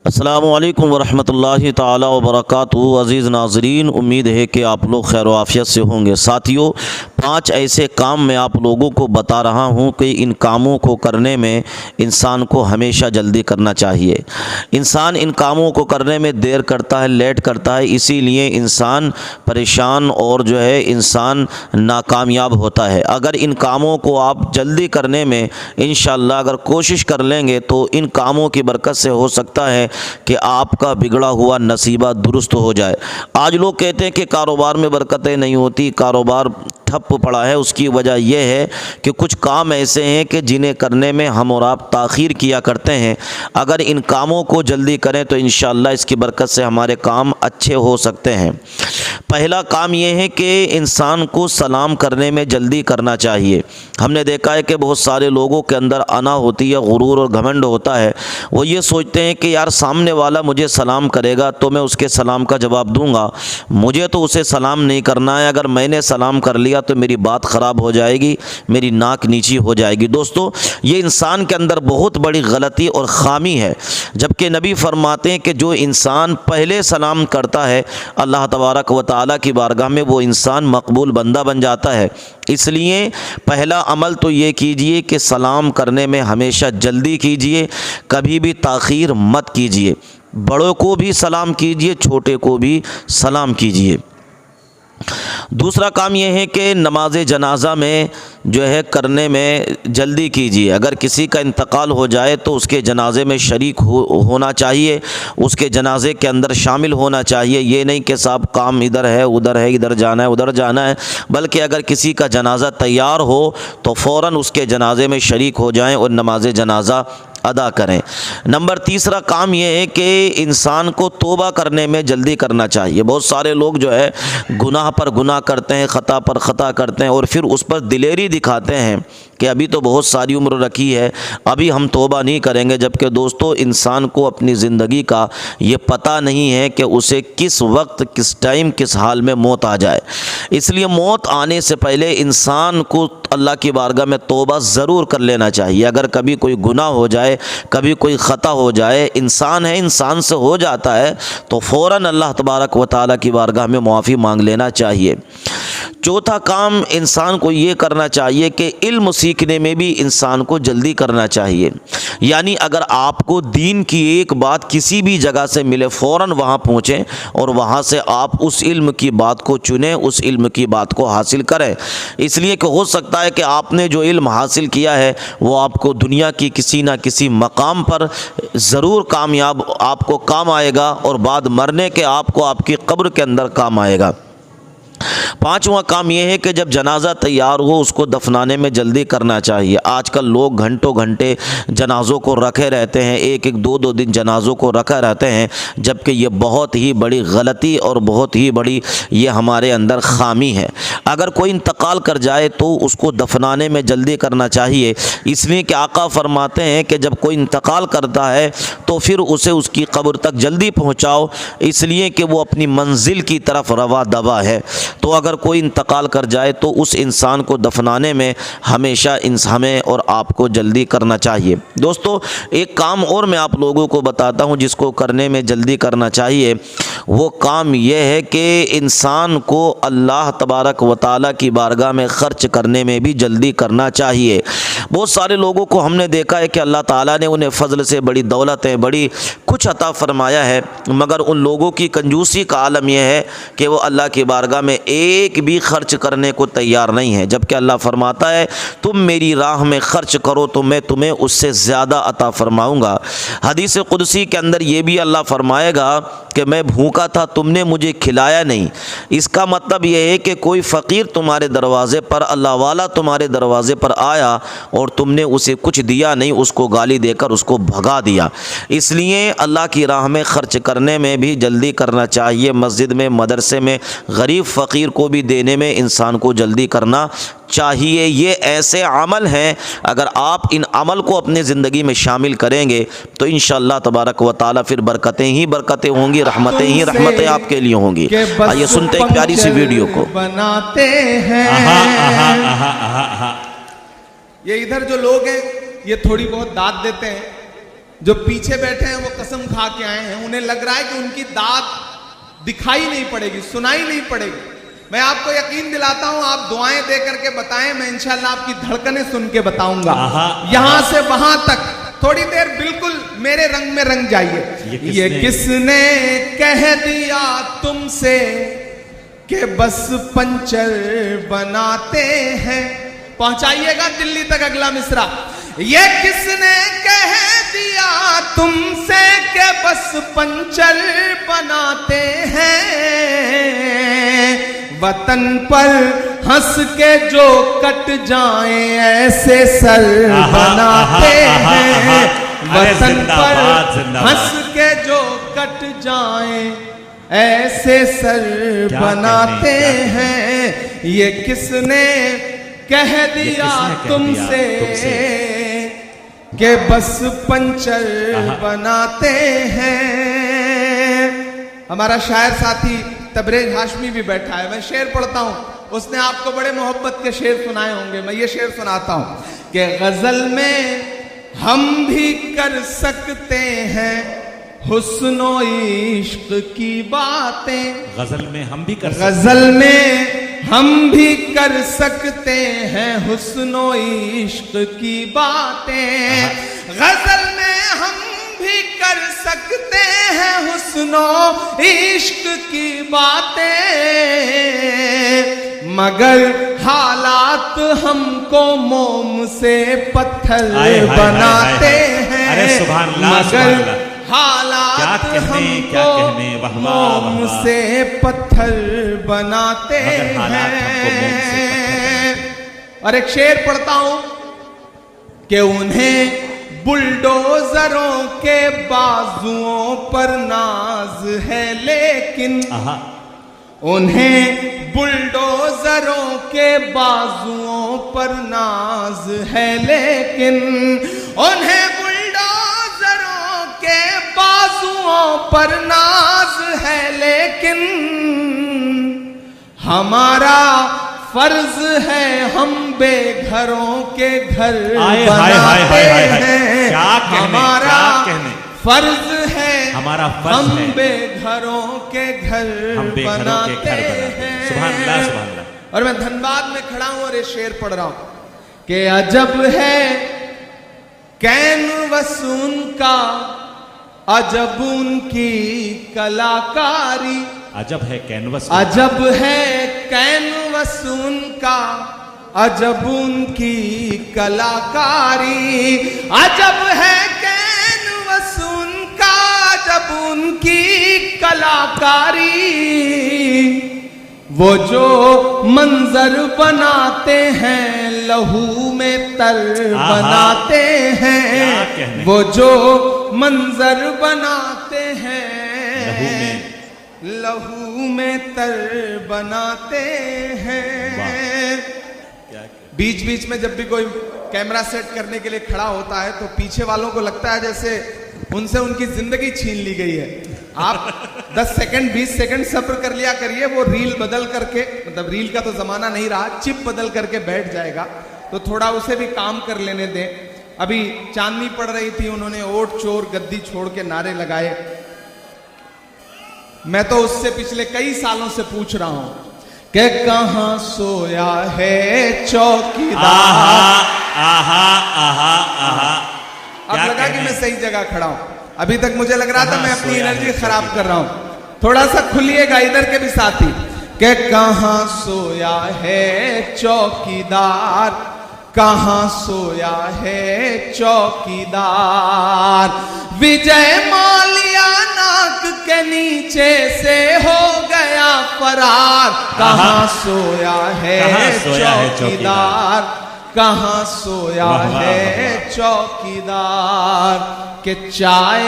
अस्सलामुअलैकुम वरहमतुल्लाहि ताला वबरकातुहू। अज़ीज़ नाज़रीन, उम्मीद है कि आप लोग खैर आफ़ियत से होंगे। साथियों, 5 ऐसे काम मैं आप लोगों को बता रहा हूं कि इन कामों को करने में इंसान को हमेशा जल्दी करना चाहिए। इंसान इन कामों को करने में देर करता है, लेट करता है, इसीलिए इंसान परेशान और जो है इंसान नाकामयाब होता है। अगर इन कामों को आप जल्दी करने में इंशाअल्लाह अगर कोशिश कर लेंगे तो इन कामों की बरकत से हो सकता है कि आपका बिगड़ा हुआ नसीबा दुरुस्त हो जाए। आज लोग कहते हैं कि कारोबार में बरकतें नहीं होती, कारोबार ठप पड़ा है। उसकी वजह यह है कि कुछ काम ऐसे हैं कि जिन्हें करने में हम और आप ताख़ीर किया करते हैं। अगर इन कामों को जल्दी करें तो इंशाअल्लाह इसकी बरकत से हमारे काम अच्छे हो सकते हैं। पहला काम यह है कि इंसान को सलाम करने में जल्दी करना चाहिए। हमने देखा है कि बहुत सारे लोगों के अंदर अना होती है, गुरूर और घमंड होता है। वो ये सोचते हैं कि यार सामने वाला मुझे सलाम करेगा तो मैं उसके सलाम का जवाब दूंगा, मुझे तो उसे सलाम नहीं करना है। अगर मैंने सलाम कर लिया तो मेरी बात ख़राब हो जाएगी, मेरी नाक नीची हो जाएगी। दोस्तों, ये इंसान के अंदर बहुत बड़ी गलती और ख़ामी है। जबकि नबी फरमाते हैं कि जो इंसान पहले सलाम करता है अल्लाह तबारक व तआला की बारगाह में वो इंसान मकबूल बंदा बन जाता है। इसलिए पहला अमल तो ये कीजिए कि सलाम करने में हमेशा जल्दी कीजिए, कभी भी ताख़ीर मत कीजिए। बड़ों को भी सलाम कीजिए, छोटे को भी सलाम कीजिए। दूसरा काम यह है कि नमाज जनाजा में जो है करने में जल्दी कीजिए। अगर किसी का इंतकाल हो जाए तो उसके जनाजे में शरीक होना चाहिए, उसके जनाजे के अंदर शामिल होना चाहिए। ये नहीं कि साहब काम इधर है, इधर जाना है, उधर जाना है, बल्कि अगर किसी का जनाजा तैयार हो तो फ़ौरन उसके जनाजे में शरीक हो जाएं और नमाज जनाजा अदा करें। नंबर तीसरा काम यह है कि इंसान को तौबा करने में जल्दी करना चाहिए। बहुत सारे लोग जो है गुनाह पर गुनाह करते हैं, ख़ता पर ख़ता करते हैं और फिर उस पर दिलेरी दिखाते हैं कि अभी तो बहुत सारी उम्र रखी है, अभी हम तौबा नहीं करेंगे। जबकि दोस्तों, इंसान को अपनी ज़िंदगी का ये पता नहीं है कि उसे किस वक्त, किस टाइम, किस हाल में मौत आ जाए। इसलिए मौत आने से पहले इंसान को अल्लाह की बारगाह में तौबा ज़रूर कर लेना चाहिए। अगर कभी कोई गुनाह हो जाए, कभी कोई ख़ता हो जाए, इंसान है, इंसान से हो जाता है, तो फ़ौरन अल्लाह तबारक व तआला की बारगाह में मुआफ़ी मांग लेना चाहिए। चौथा काम इंसान को ये करना चाहिए कि इल्म सीखने में भी इंसान को जल्दी करना चाहिए। यानी अगर आपको दीन की एक बात किसी भी जगह से मिले, फ़ौरन वहाँ पहुँचें और वहाँ से आप उस इल्म की बात को चुनें, उस इल्म की बात को हासिल करें। इसलिए कि हो सकता है कि आपने जो इल्म हासिल किया है वो आपको दुनिया की किसी न किसी मकाम पर ज़रूर कामयाब आपको काम आएगा और बाद मरने के आपको आपकी कब्र के अंदर काम आएगा। पांचवा काम यह है कि जब जनाजा तैयार हो उसको दफनाने में जल्दी करना चाहिए। आजकल लोग घंटों घंटे जनाज़ों को रखे रहते हैं, एक एक दो दो दिन जनाज़ों को रखे रहते हैं, जबकि ये बहुत ही बड़ी गलती और बहुत ही बड़ी ये हमारे अंदर ख़ामी है। अगर कोई इंतकाल कर जाए तो उसको दफनाने में जल्दी करना चाहिए। इसलिए कि आका फरमाते हैं कि जब कोई इंतकाल करता है तो फिर उसे उसकी कब्र तक जल्दी पहुँचाओ, इसलिए कि वो अपनी मंजिल की तरफ रवा दवा है। तो अगर कोई इंतकाल कर जाए तो उस इंसान को दफनाने में हमेशा हमें और आपको जल्दी करना चाहिए। दोस्तों, एक काम और मैं आप लोगों को बताता हूं जिसको करने में जल्दी करना चाहिए। वो काम यह है कि इंसान को अल्लाह तबारक व तआला की बारगाह में ख़र्च करने में भी जल्दी करना चाहिए। बहुत सारे लोगों को हमने देखा है कि अल्लाह ताला ने उन्हें फ़ज़ल से बड़ी दौलतें, बड़ी कुछ अता फ़रमाया है, मगर उन लोगों की कंजूसी का आलम यह है कि वो अल्लाह की बारगाह में एक भी खर्च करने को तैयार नहीं है। जबकि अल्लाह फरमाता है तुम मेरी राह में ख़र्च करो तो मैं तुम्हें उससे ज़्यादा अता फ़रमाऊँगा। हदीस कुदसी के अंदर ये भी अल्लाह फरमाएगा कि मैं भूखा था, तुमने मुझे खिलाया नहीं। इसका मतलब यह है कि कोई फ़कीर तुम्हारे दरवाज़े पर, अल्लाह वाला तुम्हारे दरवाज़े पर आया और तुमने उसे कुछ दिया नहीं, उसको गाली देकर उसको भगा दिया। इसलिए अल्लाह की राह में ख़र्च करने में भी जल्दी करना चाहिए। मस्जिद में, मदरसे में गरीब फ़कीर को भी देने में इंसान को जल्दी करना चाहिए। ये ऐसे अमल हैं, अगर आप इन अमल को अपनी ज़िंदगी में शामिल करेंगे तो इंशाअल्लाह तबारक व तआला फिर बरकतें ही बरकतें होंगी, रहमतें ही रहमतें आपके लिए होंगी। आइए सुनते हैं एक प्यारी सी वीडियो को। बनाते हैं ये इधर जो लोग हैं ये थोड़ी बहुत दाद देते हैं, जो पीछे बैठे हैं वो कसम खा के आए हैं, उन्हें लग रहा है कि उनकी दाद दिखाई नहीं पड़ेगी, सुनाई नहीं पड़ेगी। मैं आपको यकीन दिलाता हूं, आप दुआएं दे करके बताएं, मैं इंशाल्लाह आपकी धड़कनें सुन के बताऊंगा। यहां से वहां तक थोड़ी देर बिल्कुल मेरे रंग में रंग जाइए। ये किसने कह दिया तुमसे कि बस पंचर बनाते हैं। पहुंचाइएगा दिल्ली तक अगला मिसरा। ये किसने कह दिया तुमसे कि बस पंचर बनाते हैं। वतन पर हंस के जो कट जाए ऐसे सर बनाते हैं। वतन पर हंस के जो कट जाए ऐसे सर बनाते हैं। ये किसने कह दिया तुमसे कि बस पंचर बनाते हैं। हमारा शायर साथी तबरेज हाशमी भी बैठा है, मैं शेर पढ़ता हूं, उसने आपको बड़े मोहब्बत के शेर सुनाए होंगे। मैं ये शेर सुनाता हूं कि गजल में हम भी कर सकते हैं हुस्नो इश्क की बातें। गजल में हम भी कर गजल में हम भी कर सकते हैं हुस्नो इश्क की बातें। गजल में हम भी कर सकते हैं हुस्नो इश्क की बातें। मगर हालात हमको मोम से पत्थर बनाते हैं। मगर हालात हमको मोम से पत्थर बनाते हैं। और एक शेर पढ़ता हूं कि उन्हें बुलडोजरों के बाजुओं पर नाज है, लेकिन उन्हें बुलडोजरों के बाजुओं पर नाज है, लेकिन उन्हें बुलडोजरों के बाजुओं पर नाज है, लेकिन हमारा फर्ज है हम बेघरों के घर बनाते हैं। हमारा फर्ज है हम बेघरों के घर बनाते हैं। और मैं धनबाद में खड़ा हूं और ये शेर पढ़ रहा हूं कि अजब है कैनवस उनका, अजब उनकी कलाकारी। अजब है कैनवस, अजब है कैनवस उनका, अजब उनकी कलाकारी। अजब है कैनवस उनका, अजब उनकी कलाकारी। वो जो मंजर बनाते हैं लहू में तर बनाते हैं। वो जो मंजर बनाते हैं लहू में तर बनाते हैं। बीच बीच में जब भी कोई कैमरा सेट करने के लिए खड़ा होता है तो पीछे वालों को लगता है जैसे उनसे उनकी जिंदगी छीन ली गई है। आप 10 सेकंड 20 सेकंड सब्र कर लिया करिए, वो रील बदल करके, मतलब रील का तो जमाना नहीं रहा, चिप बदल करके बैठ जाएगा, तो थोड़ा उसे भी काम कर लेने दें। अभी चांदनी पड़ रही थी, उन्होंने ओट चोर गद्दी छोड़ के नारे लगाए। मैं तो उससे पिछले कई सालों से पूछ रहा हूं कि कहां सोया है चौकीदार। अब लगा कि मैं सही जगह खड़ा हूं, अभी तक मुझे लग रहा था मैं अपनी एनर्जी खराब कर रहा हूं। थोड़ा सा खुलिएगा इधर के भी साथी कि कहां सोया है चौकीदार, कहां सोया है चौकीदार। विजय माल्या नाक के नीचे से हो गया फरार। कहां सोया है चौकीदार, कहां सोया है चौकीदार। के चाय,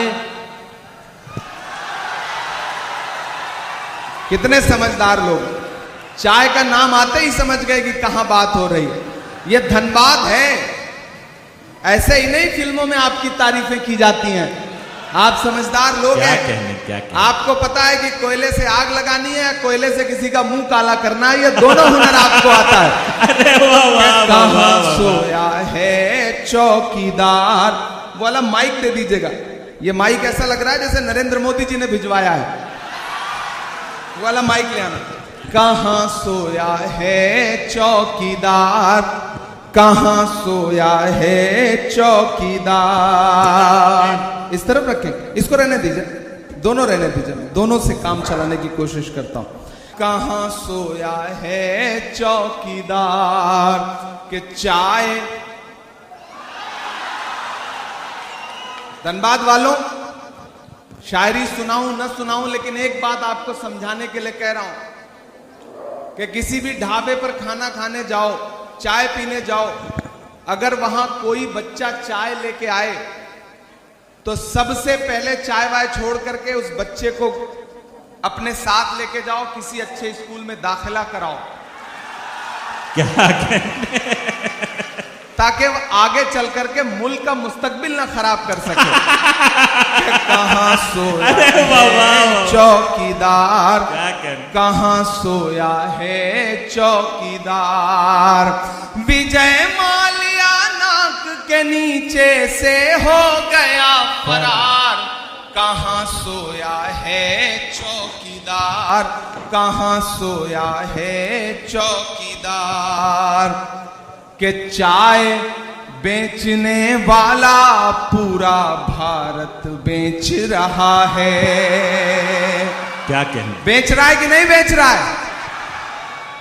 कितने समझदार लोग, चाय का नाम आते ही समझ गए कि कहां बात हो रही है। ये धनबाद है, ऐसे ही नहीं फिल्मों में आपकी तारीफें की जाती हैं। आप समझदार लोग हैं, क्या आपको पता है कि कोयले से आग लगानी है या कोयले से किसी का मुंह काला करना है, ये दोनों हुनर आपको आता है। कहां सोया है चौकीदार, वो वाला माइक दे दीजिएगा। ये माइक ऐसा लग रहा है जैसे नरेंद्र मोदी जी ने भिजवाया है। वो वाला माइक ले आना। कहाँ सोया है चौकीदार, कहाँ सोया है चौकीदार। इस तरफ रखें, इसको रहने दीजिए, दोनों रहने दीजिए, दोनों से काम चलाने की कोशिश करता हूं। कहाँ सोया है चौकीदार के चाय। धनबाद वालों, शायरी सुनाऊं न सुनाऊं, लेकिन एक बात आपको समझाने के लिए कह रहा हूं कि किसी भी ढाबे पर खाना खाने जाओ, चाय पीने जाओ, अगर वहां कोई बच्चा चाय लेके आए तो सबसे पहले चाय वाय छोड़ करके उस बच्चे को अपने साथ लेके जाओ, किसी अच्छे स्कूल में दाखिला कराओ, क्या कहने? ताकि वो आगे चल करके मुल्क का मुस्तकबिल ना खराब कर सके। कहाँ सोया है चौकीदार, कहाँ सोया है चौकीदार। विजय माल्या नाक के नीचे से हो गया फरार। कहाँ सोया है चौकीदार, कहाँ सोया है चौकीदार के चाय बेचने वाला पूरा भारत बेच रहा है। क्या कहने? बेच रहा है कि नहीं बेच रहा है?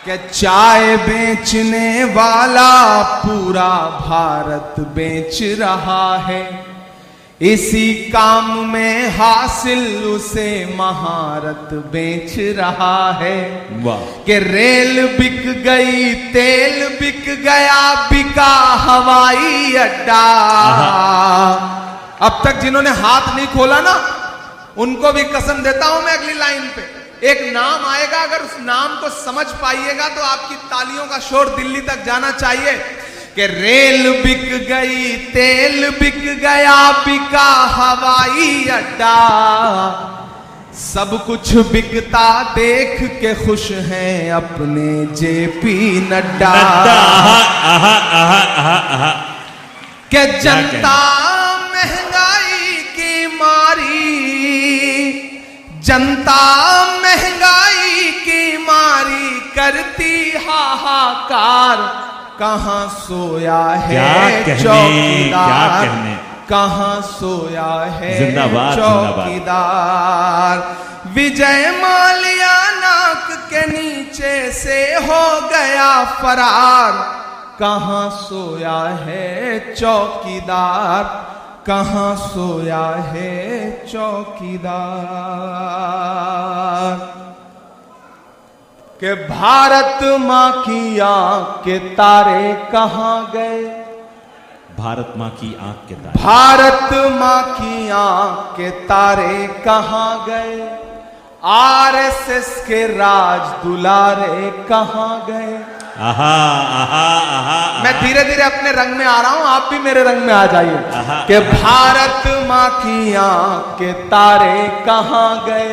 कि चाय बेचने वाला पूरा भारत बेच रहा है। इसी काम में हासिल उसे महारत बेच रहा है। वाह। कि रेल बिक गई, तेल बिक गया, बिका हवाई अड्डा। अब तक जिन्होंने हाथ नहीं खोला ना, उनको भी कसम देता हूं मैं, अगली लाइन पे एक नाम आएगा, अगर उस नाम को समझ पाइएगा तो आपकी तालियों का शोर दिल्ली तक जाना चाहिए। कि रेल बिक गई, तेल बिक गया, बिका हवाई अड्डा। सब कुछ बिकता देख के खुश हैं अपने जेपी नड्डा। कि जनता महंगाई की मारी, जनता महंगाई की मारी करती हाहाकार। कहाँ सोया है चौकीदार, कहाँ सोया है चौकीदार। विजय माल्या नाक के नीचे से हो गया फरार। कहाँ सोया है चौकीदार, कहाँ सोया है चौकीदार। कि भारत माँ की आंख के तारे कहाँ गए। भारत माँ की आंख के तारे, भारत माँ की आंख के तारे कहाँ गए। आरएसएस के राज दुलारे कहाँ गए। आहा आहा आहा। मैं धीरे धीरे अपने रंग में आ रहा हूं, आप भी मेरे रंग में आ जाइए। कि भारत माँ की आंख के तारे कहाँ गए।